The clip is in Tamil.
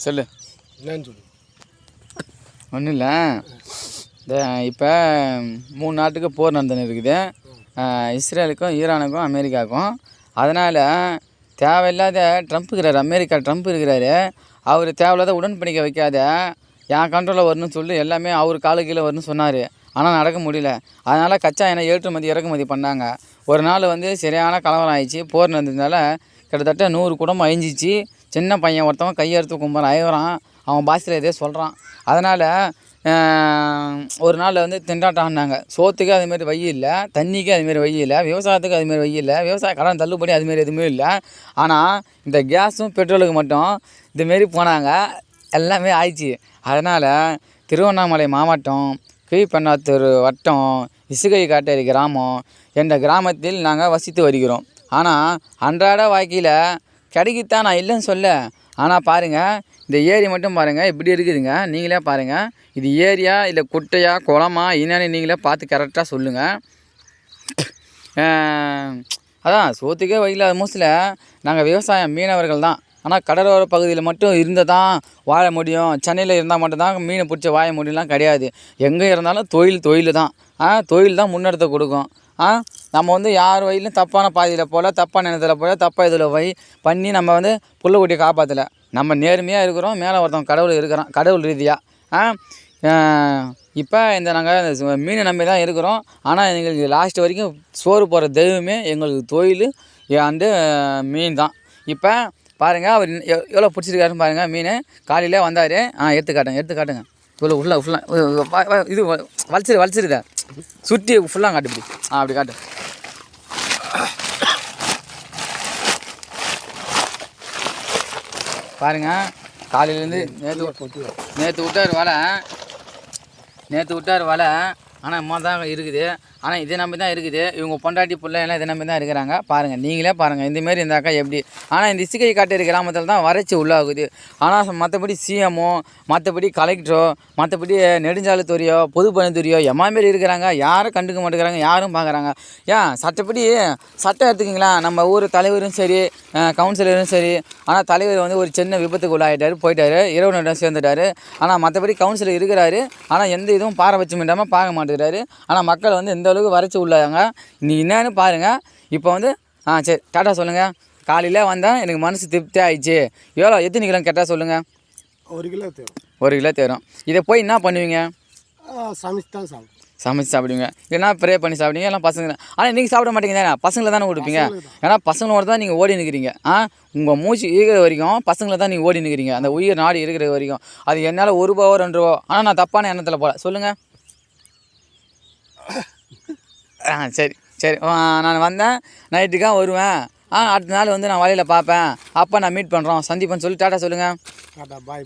சொல்லு. என்னன்னு சொல்லு. ஒன்றும் இல்லை, இப்போ 3 நாட்டுக்கு போர் நடந்துன்னு இருக்குது, இஸ்ரேலுக்கும் ஈரானுக்கும் அமெரிக்காவுக்கும். அதனால் தேவையில்லாத அமெரிக்கா ட்ரம்ப் இருக்கிறாரு, அவர் தேவையில்லாத உடன்படிக்கை வைக்காத என் கண்ட்ரோலில் வரணும்னு சொல்லி எல்லாமே அவர் காலு கீழே வரணும்னு சொன்னார். ஆனால் நடக்க முடியல. அதனால் கச்சா எண்ணெய் ஏற்றுமதி இறக்குமதி பண்ணாங்க. ஒரு நாள் சரியான கலவரம் ஆயிடுச்சு. போர் நடந்ததுனால கிட்டத்தட்ட 100 குடும்பம் அழிஞ்சிச்சு. சின்ன பையன் ஒருத்தவன் கையெடுத்து கும்பல் அழுகிறான், அவன் பாஷையில் இதே சொல்கிறான். அதனால் ஒரு நாள் திண்டாட்டம் ஆனாங்க. சோத்துக்கு அதுமாரி வழி இல்லை, தண்ணிக்கு அதுமாரி வழி இல்லை, விவசாயத்துக்கு அதுமாரி வழி இல்லை, விவசாய கடன் தள்ளுபடி அதுமாரி எதுவுமே இல்லை. ஆனால் இந்த கேஸும் பெட்ரோலுக்கு மட்டும் இதுமாரி போனாங்க, எல்லாமே ஆயிடுச்சு. அதனால் திருவண்ணாமலை மாவட்டம் கீழ்பெண்ணாத்தூர் வட்டம் இசுகை காட்டேரி கிராமம் என்ற கிராமத்தில் நாங்கள் வசித்து வருகிறோம். ஆனால் அன்றாட வாழ்க்கையில் கிடைக்குத்தான், நான் இல்லைன்னு சொல்ல. ஆனால் பாருங்கள், இந்த ஏரி மட்டும் பாருங்கள் இப்படி இருக்குதுங்க. நீங்களே பாருங்கள், இது ஏரியா இல்லை குட்டையா குளமா என்னன்னு நீங்களே பார்த்து கரெக்டாக சொல்லுங்கள். அதான் சோத்துக்கே வழியில் மோஸ்ட்ல நாங்கள் விவசாயம் மீனவர்கள் தான். ஆனால் கடலோர பகுதியில் மட்டும் இருந்தால் தான் வாழ முடியும், சென்னையில் இருந்தால் மட்டும்தான் மீனை பிடிச்சி வாழ முடியும்லாம் கிடையாது. எங்கே இருந்தாலும் தொழில் தான். தொழில் தான் முன்னெடுத்து கொடுக்கும். நம்ம யார் வயலும் தப்பான பாதையில் போல், தப்பான நேரத்தில் போல், தப்பாக இதில் பண்ணி நம்ம புள்ளக்குட்டியை காப்பாற்றலை. நம்ம நேர்மையாக இருக்கிறோம், மேலே ஒருத்தவங்க கடவுள் இருக்கிறோம், கடவுள் ரீதியாக. இப்போ நாங்கள் மீனை நம்பி தான் இருக்கிறோம். ஆனால் எங்களுக்கு லாஸ்ட் வரைக்கும் சோறு போகிற தெய்வமே எங்களுக்கு தொழில் மீன் தான். இப்போ பாருங்கள், அவர் எவ்வளோ பிடிச்சிருக்காருன்னு பாருங்கள். மீன் காலையிலே வந்தார். எடுத்து காட்டுங்க இவ்வளோ ஃபுல்லாக இது வலிச்சிருதா சுற்றி ஃபுல்லாக காட்டு, இப்படி அப்படி காட்டு. பாருங்கள், காலையிலேருந்து நேற்று விட்டார் வலை. ஆனால் அம்மா தான் இருக்குது. ஆனால் இதை நம்பி தான் இருக்குது. இவங்க பொண்டாட்டி பிள்ளை எல்லாம் இதை நம்பி தான் இருக்கிறாங்க. பாருங்கள், நீங்களே பாருங்கள் இந்தமாரி இருந்தாக்கா எப்படி. ஆனால் இந்த இசுகை காட்டேரி கிராமத்தில் தான் வறட்சி உள்ளாகுது. ஆனால் மற்றபடி சிஎம்மோ, மற்றபடி கலெக்டரோ, மற்றபடி நெடுஞ்சாலைத்துறையோ, பொதுப்பணித்துறையோ எம்மாரி இருக்கிறாங்க. யாரும் கண்டுக்க மாட்டேங்கிறாங்க, யாரும் பார்க்குறாங்க. ஏன் சட்டப்படி சட்டம் எடுத்துக்கிங்களா, நம்ம ஊர் தலைவரும் சரி, கவுன்சிலரும் சரி. ஆனால் தலைவர் ஒரு சின்ன விபத்துக்கு உள்ளாகிட்டார், போயிட்டார், இரவு நேரம் சேர்ந்துட்டார். ஆனால் மற்றபடி கவுன்சிலர் இருக்கிறாரு. ஆனால் எந்த இதுவும் பாரபட்சம் இல்லாமல் பார்க்க மாட்டேங்கிறாரு. ஆனால் மக்கள் எந்த அளவுக்கு வறட்சி உள்ளாங்க நீ என்னன்னு பாருங்கள். இப்போ சரி டாட்டா சொல்லுங்கள். காலையில் வந்தால் எனக்கு மனசு திருப்தி ஆயிடுச்சு. எத்தனை கிலோ கேட்டால் சொல்லுங்கள். 1 கிலோ தேரும். இதை போய் என்ன பண்ணுவீங்க? சமைச்சு சாப்பிடுவீங்க, இல்லைனா ப்ரே பண்ணி சாப்பிடுவீங்க, எல்லாம் பசங்க. ஆனால் நீங்கள் சாப்பிட மாட்டீங்க தானே, பசங்களை தானே கொடுப்பீங்க. ஏன்னா பசங்களோட தான் நீங்கள் ஓடி நிற்கிறீங்க. உங்கள் மூச்சு இருக்கிற வரைக்கும் பசங்களை தான் நீங்கள் ஓடி நிற்கிறீங்க, அந்த உயிர் நாடு இருக்கிற வரைக்கும். அது என்னால் 1 ரூபாவோ 2 ரூபாவோ. ஆனால் நான் தப்பான எண்ணத்தில் போல சொல்லுங்கள். சரி நான் வந்தேன், நைட்டுக்காக வருவேன். அடுத்த நாள் நான் வலையில் பார்ப்பேன். அப்போ நான் மீட் பண்ணுறோம், சந்திப்பேன்னு சொல்லி டாட்டா சொல்லுங்கள். பாய்.